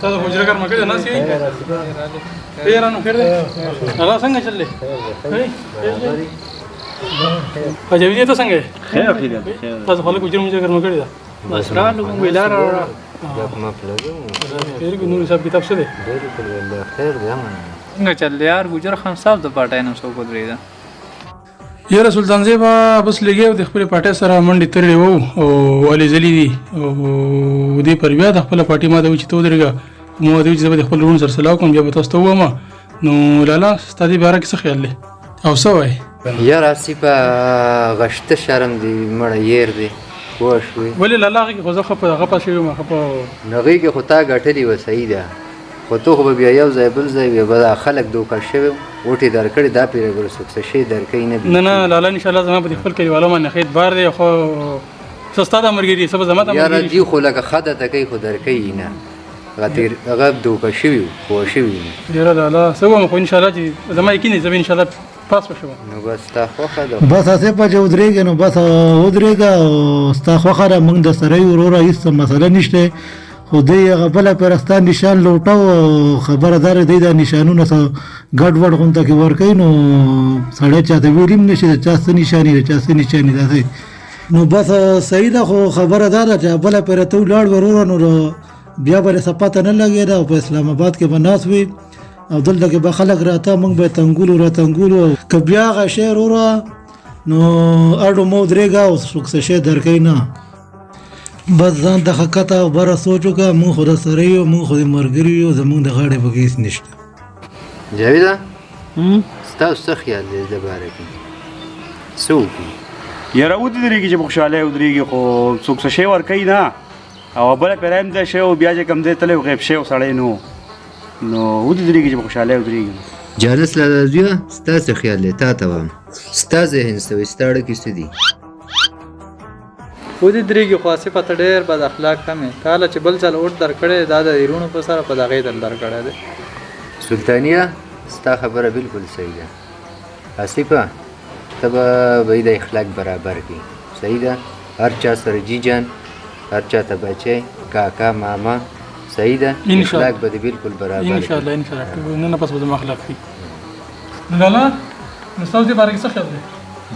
تاسو حجره کار مکه نه سی پیرانو خیر دی هغه څنګه چللې اجازه ته څنګه خیر خیر تاسو خلک حجره مجره کار مکه دا بس را لګم ویلار را ما پلګم خیر کو نور حساب کتاب څه دی خیر دی څنګه چل یار ګجر خان صاحب د پټای نو سو کو درې دا یاره سلطان زیبا بس لګیو د خپل پټه سره منډي ترې وو او علي زلی دي او دې پر بیا د خپل پټي ما د وچ تو درګه مو د وچ زبر خپل رون سره سلام کوم بیا به تاسو ته ومه نو لالا ستادي بارک څه خیال له او څه وای یاره سیپا غشته شرم دی مړ ير دی وښوي ولې لالا کې خو زه خپه غپا شوی ما خپه نغې کې خطا غټلی و سیده خو ته خو بیا یو ځای بل ځای به خلک دوکه شوی وټي درکړي دا پیره ګر سکسه شي درکې نه نه لالا ان شاء الله زما په خپل کلیوالو باندې خیر بار دی خو سستا د مرګري سبا زما ته یاره دی خو لکه خده تکي خو درکې نه غتیر هغه دوکه شوی خو شوی یاره لالا سبا مخ ان شاء الله چې زما یقین زما ان شاء الله پاس وشو نو بس تا خو خده بس اسه په جوړېګ نو بس ودرېګا ستا خو خره موږ د سره ورور هیڅ مسله نشته خو دې غبل پرستان نشان لوټاو خبردار دی دا نشانونه ګډ وډ غونته کې ورکې نو سړی چاته ویلیم نشي چا څه نشانی ده نو بس صحیح ده خو خبردار چې بل پرته لاړ ورور نو بیا به سپاته نه لګی دا په اسلام آباد کې بناس وي او دلته کې به خلک راته موږ به تنګولو که بیا غشې ورور نو اډو مو درېګا او څه شي درکې نه بس ځان د حقیقت او بره سوچو کا مو خو سره یو مو خو مرګري یو زمونږ د غاړې په کیس نشته جاویدا ستاسو څه خیال دی د باره کې څوک یاره ودرېږي چې خوشحاله ودرېږي خو څوک څه شی ورکوي نه او بله پیرایم ځای شی او بیا چې کوم ځای تللی غیب شی سړی نو ودرېږي چې خوشحاله ودرېږي جانس لازویه ستا څه خیال دی تا ته وایم ستا ذهن څه وایي ستا اړیکې څه دي خو دې درېږي خو اصفه ته ډېر بد اخلاق کمې کاله چې بل چل اوټ درکړی دا د ایرونو په سره په دغې دل درکړی دی سلطانیه ستا خبره بالکل صحیح ده اصفه ته به د اخلاق برابر کړي صحیح ده هر چا سره جی جان هر چا ته بچی کاکا ماما صحیح ده اخلاق به بالکل برابر ان شاء الله نه پس به اخلاق فی لالا مستوى دې بارے څه خیال دی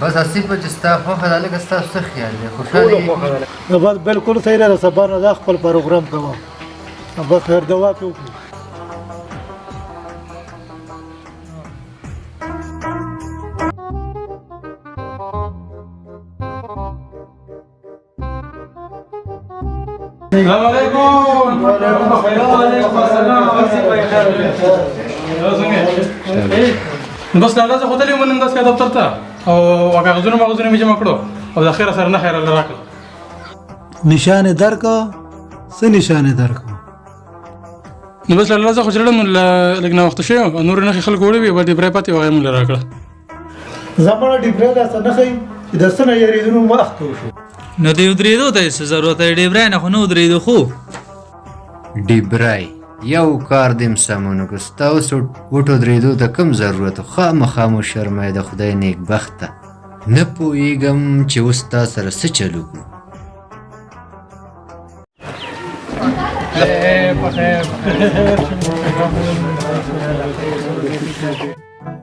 بس اصفه چې ستا خو خدای له ستا څه خیال دی خوشاله نو بس بالکل صحیح ده سبا نه خپل پروګرام کوم بس هر دوا په السلام علیکم وعلیکم السلام بس لالا زه خدای مونږ داس کا دفتر ته او کاغذونه می جمع کړو او د خیره سره نه خیره راکړه نشانه درکا څه نشانه درکا نو بس لالا زه خو چړم لګنه وخت شي نور نه خلک وړي وي د برای پاتې وای مونږ راکړه زموږ ډیبره ده څه نه خي چې درسنه یریدونو مخ ته شو نو دی درېدو ته څه ضرورت دی ډیبره نه خو نو درېدو خو ډیبرای یو کار دیم سمونو که ستاسو وټو درېدو ته کم ضرورت خامخا مو شرمای د خدای نیک بخته نه پوهېږم چې اوس تا سره څه چل وکړو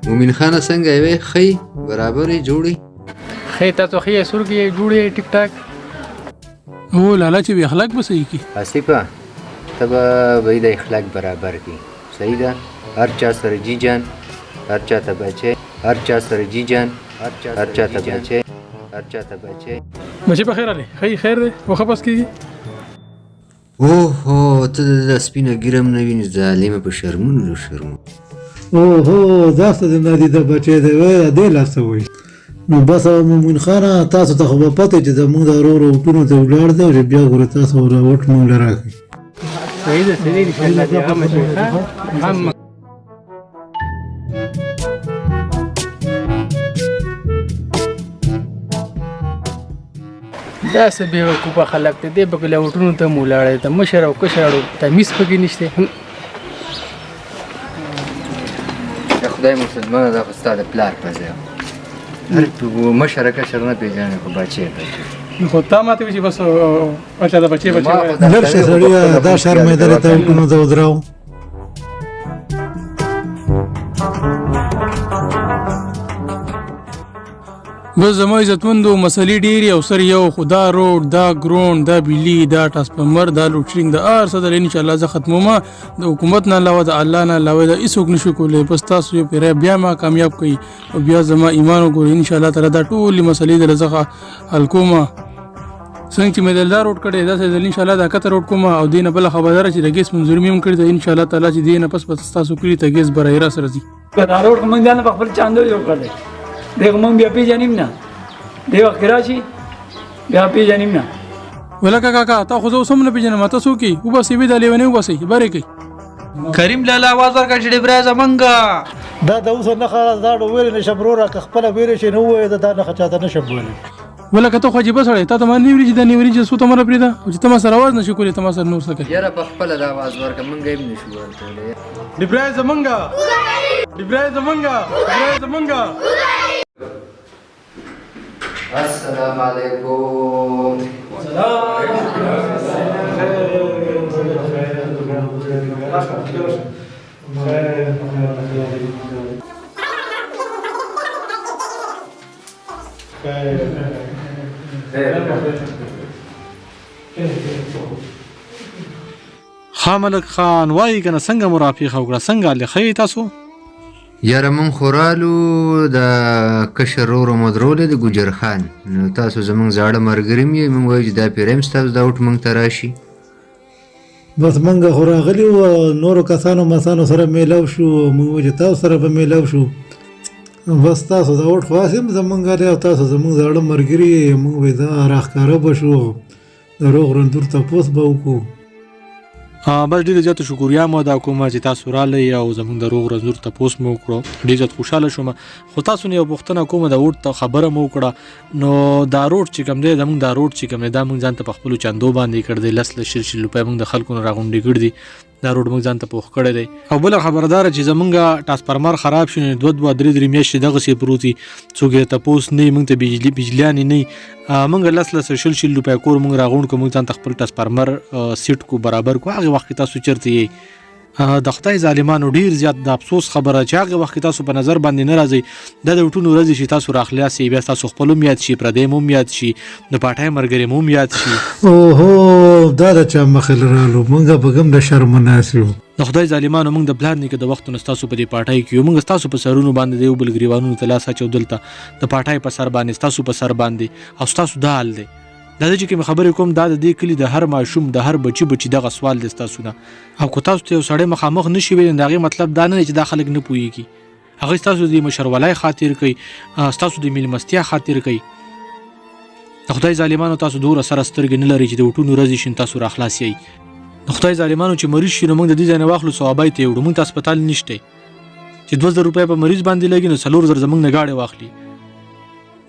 مومن خانه څنګه یې ښې برابرې جوړې ښې تاسو ښې سرګې جوړې ټیک ټاک او لالا چې اخلاق به صحیح کی اصفه ته به د اخلاق برابر کی صحیح ده هر چا سره جی جان هر چا ته بچی هر چا سره جی جان هر چا ته بچی بچی په خیر علي خیر دی وخه پس کیږي اوه ته د سپینه ګرم نه ویني ظالمه په شرمونو اوهو دا څه د نادي د بچی دی وای دې لا څه وایي نو بس مومن خانه تاسو ته خو به پته چې زموږ د ورور وټونو ته ولاړ دی چې بیا ګوره تاسو را وټ مونږ له راکړي صحیح ده صحیح ان شاء الله دې هم شي هم دا څه بیوقوفه خلک دي دې په لوټونو ته مولاړې ته مشر او کشر تمیز پکې نشته خدای مسلمان دا خو ستا د پلار په ځای هر مشر کشر نه پېژنې خو بچی نو خو تا ماته وي چې بس اچھا دا بچی درشه سړیه دا شرمېدلې ته وټونو ته ودراو بس زما عزتمندو مسلې ډېرې او سر یو خو دا روډ دا ګراوند دا بجلي دا ټرانسفارمر دا لوډشینګ د هر څه د انشاءالله زه ختمومه د حکومت نه علاوه د الله نه علاوه د هېڅوک نشو کولی بس تاسو یو پیری بیا ما کامیاب کړئ او بیا زما ایمان وګورئ انشاءالله تعالی دا ټولې مسلې در څخه حل کومه څنګه چې مې دا روډ کړی داسې د انشاءالله دا کته روډ کومه او دې نه بله خبرداره چې د ګیس منظوري مې هم کړې ده انشاءالله تعالی چې دې نه پس به ستاسو کلي ته ګیس به راځي دا روډ موږ ځان په خپل چاندو جوړ کړی دغه موږ بیا پیژنیم نه دی وخت راشي بیا پیژنیم نه ولکه کاکا تا خو زه اوس هم نه پېژنم تاسو کې وباسئ وي دا لیونۍ وباسئ بارې کوئ کریم لالا आवाज ورکړه چې ډیبرای زمونږ دا د اوس نښه دا ویل نشم وروره که خپله ویلی شي نو ووایه دا نښه چاته نشم ویلی ولکه ته خو عجیبه سړی تا ته ما نه ویلي چې دا نیولي چې څو ته مره پرېږده او چې ته ما سره آواز نشي کولی ته ما سره نور څه کوې یاره په خپله د اواز ورکړه موږ یې هم نشو ورکولی ډیبرای زمونږ ډیبرای زمونږ ډیبرای زمونږ السلام علیکم خاملک خان وایي کنه څنګه مرافقه وکړه څنګه لخی تاسو یاره مونږ خو رالو د کشر ورور مو درولې د ګجر خان نو تاسو زموږ زاړه ملګري م یې موږ وایو چې دا پیری هم ستاسو دا وټ موږ ته راشي بس موږ خو راغلي وو نورو کسانو مسانو سره میلاو شو موږ وایو چې تاسو سره به میلاو شو بس تاسو دا وټ خو هسې هم زموږ دی او تاسو زموږ زاړه ملګري یې موږ وایو دا راښکاره به شو د روغ رنځور تپوس به وکړو بس ډېره زیاته شکریا مو ادا کوم چې تاسو راغلی او زموږ د روغ رنځور تپوس مو وکړو ډېر زیات خوشحاله شوم خو تاسو نه یو پوښتنه کوم د وټ ته خبره مو وکړه نو دا روډ چې کوم دی زموږ دا روډ چې کوم دی دا موږ ځان ته په خپلو چندو باندې کړی دی لس شل روپۍ موږ د خلکو نه راغونډې کړي دي دا روډ موږ ځان ته پوښ کړی دی او بله خبرداره چې زموږ ټرانسفارمر خراب شو نو 2 درې میاشتې دغسې پروت وي څوک یې تپوس نه وي موږ ته بجلیانې نه وي موږ لس شل روپۍ کور موږ راغونډ کړو موږ ځان ته خپل ټرانسفارمر سیټ کو برابر کو هغې وخت کې تاسو چېرته یې د خدای ظالمانو ډېر زیات د افسوس خبره چې هغې وخت کې تاسو په نظر باندې نه راځئ دا د وټونو ورځې چې تاسو راخلاصئ بیا ستاسو خپل هم یاد شي پردی هم یاد شي د پاټای ملګري هم یاد شي اوهو دا د چا مخې رالو موږ به هم د شرم ناست یو د خدای ظالمانو موږ د پلار نیکه د وختونو ستاسو په دې پاټای کې یو موږ ستاسو په سرونو باندې د یو بل ګریوانونو ته لاس اچو دلته د پاټای په سر باندې ستاسو په سر باندې او ستاسو دا حال دی دا چې کوم خبرې کوم دا د دې کلي د هر ماشوم د هر بچي دغه سوال دی ستاسو نه او که تاسو ته یو سړی مخامخ نشي ویلی د هغې مطلب دا نه دی چې دا خلک نه پوهېږي هغوی ستاسو د مشرولۍ خاطر کوي ستاسو د میلمستیا خاطر کوي د خدای ظالمانو تاسو دومره سره سترګې نه لرئ چې د وټونو ورځې شي تاسو راخلاص یئ د خدای ظالمانو چې مریض شي نو موږ د دې ځای نه واخلو ثوابای ته یې وړو موږ ته هسپتال نشته چې 2000 روپۍ په مریض باندې لګي نو 4000 زموږ نه ګاډۍ واخلي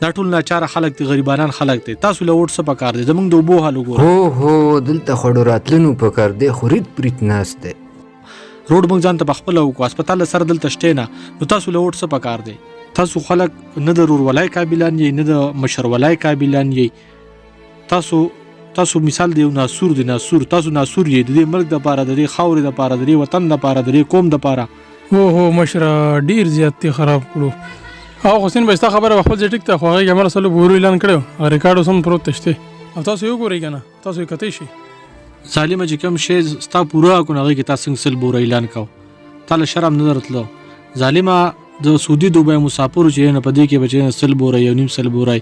دا ټول ناچاره خلک دي غریبانان خلک دي تاسو له وټ څه پکار دي زموږ د اوبو حال وګورئ هو دلته خړو راتلنو پکار دی خو ریت پریت ناست دی روډ موږ ځان ته پخپله وکړو هسپتال سره دلته شته نه نو تاسو له وټ څه پکار دی تاسو خلک نه د رورولۍ قابلان یئ نه د مشرولۍ قابلان یئ تاسو مثال دی ناسور دی ناسور تاسو ناسور یئ د دې ملک دپاره د دې خاورې دپاره د دې وطن دپاره د دې قوم دپاره اوهو مشره ډېر زیات دی خراب کړو او حسین بھائی ستا خبره په خپل ځای ټیک ده خو هغې کیمره سلو بورو اعلان کړی و ریکارډ اوس هم پروت شته او تاسو یې وګورئ که نه تاسو یې کتی شئ ظالمه چې کوم شی ستا پوره کړو نو هغې کې تا څنګه سل بوره اعلان کوو تا له شرم نه درتلو ظالمه د سعودي دوبۍ مسافرو چې نه په دې کې به چې 100 بوره 1.5 سل بوره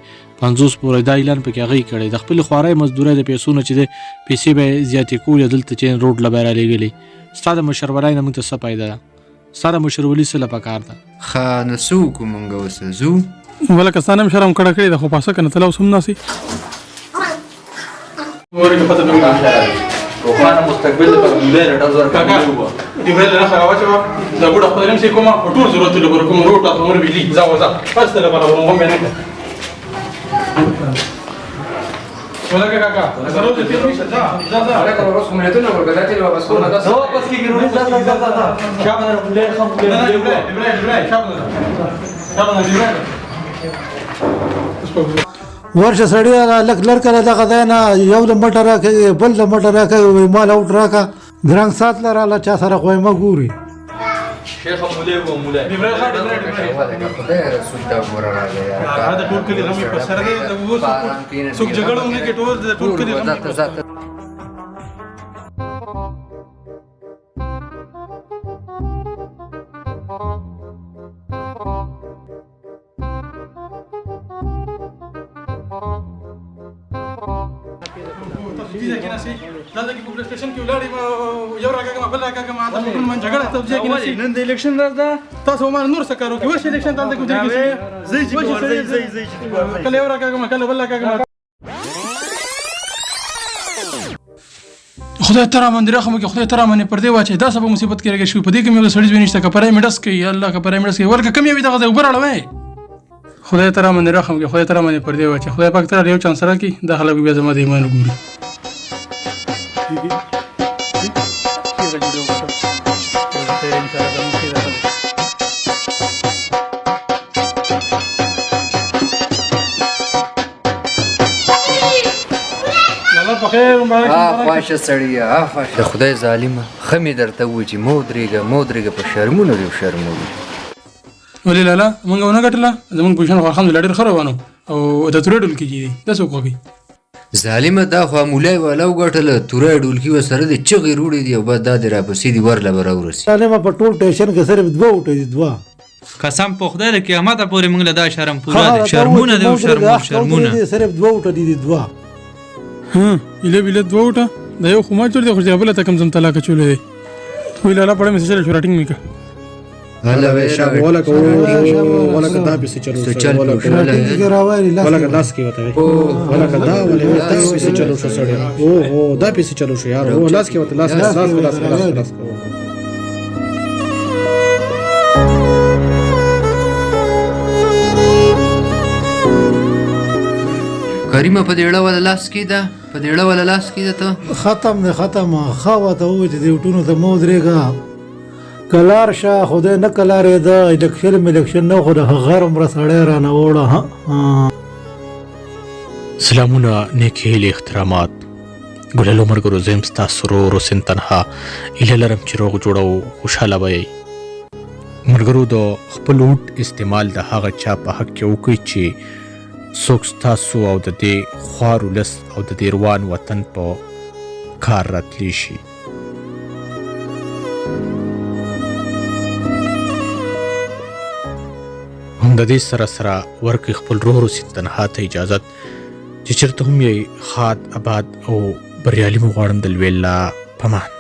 50 بوره دا اعلان پکې هغې کړی د خپلې خوارۍ مزدورۍ د پیسو نه چې دی پیسې به یې زیاتې کولې دلته چې روډ له به یې رالېږلې ستا د مشرولۍ نه موږ ته څه فایده ده سره مشرولي سره پکار ده ښه نو څه وکړو موږ اوس ځو ولکه ستا نه مې شرم کړه کړې ده خو پاسه که نه ته لا اوس هم ناسې روښانه مستقبل لپاره مولای رډه زور کاکا ډیبرایل نه خرابه چوه دا ګوډه خدای نیم سي کومه په ټول ضرورت لپاره کوم روټ تاسو مور بجلی ځه وځه بس ته لپاره هم نه کړه ولکه کاکا ضرورت دې نشته ځه هغه اوس مونږ ته ورګدا چې واپس کوو نه تاسو واپس کیږي روټ ځه شابه نه مولای خام ډیبرایل شابه ډیبرایل ورشه سړی لک لر کړه دغه ځای نه یو د مټه راکوي بل د مټه راکوي مال اوټ راکه درنګ سات لراله چا سره خویمه ګوري شیخ مولای کو مولای ډیبرایل خدای رسول ته ګوره راغلی دا ټول کلی غمي په سر دی د وو څوک جګړه ونه کې ټول کلی غمي یو راکاګه بل راکاګه ما ته ټول من جګړه ته ځي کې نن د الیکشن ورځ ده تاسو ما نور څه کارو کې وښه الیکشن ته کوم ځای کې زی کله یو راکاګه کله بل راکاګه خدای ترا من درخه مې خدای ترا من پر دې واچي دا سبب مصیبت کې راګه شو په دې کې مې سړی ځوینشته کپړای مې ډس کې یا الله کپړای مې ډس کې ورکه کم یوي دغه وګړړوي خدای ترا من درخه مې خدای ترا من پر دې واچي خدای پاک ترا یو چانس راکې دا خلک بیا زما د ایمان ګوري خواشه سړیه خواشه د خدای ظالمه ښه مې درته ووایي چې مه ودرېږه په شرمونو دې وشرموي ولې لالا موږ ونه ګټله زموږ پوزیشن خو الحمدلله ډېر ښه روان او د تورې ډولکي دي دا څوک وکړي ظالمه دا خو مولای والا وګټله توری ډولکي ورسره د چغې روړې دي او بس دا دې راپسې دي ورله به راورسي ظالمه په ټول ټیشن کې صرف دوه وټې دي دوه قسم په خدای د قیامت پورې موږ له دا شرم پوره دي شرمونه دي شرمونه صرف دوه وټې دي دوه اله بله دوه وټه دا یو خو ما چور دی خو بله ته کم زم طلاق چولې دی وی لالا پړه مې سره شورټینګ میکا هلا ویشا ولا کو ولا کدا به سي چلو ولا داس کی وته ولا کدا ولا داس به سي چلو شو سړی او دا به سي چلو شو یار او لاس کی وته لاس کریمه په دیړه ولا لاس کې ده ته ختم خاوه ته وې دې وټونو ته مو درېګا کلار شاه خدای نه کلارې ده الیکشن نه خو د غیر عمر سړی را نه وړه سلامونه نیک هیلې احترامات ګلالو مرګرو زم ستاسو ورو سن تنها اله لرم چې روغ جوړو خوشاله وي مرګرو د خپل وټ استعمال د هغه چا په حق کې وکړي چې څوک ستاسو او د دې خوار ولس او د دې روان وطن په کار راتلی شي هم د دې سره ورکې خپل روح سین تنها ته اجازت چې چېرته هم یې ښاد آباد او بریالي مو غواړم د لوی الله پمان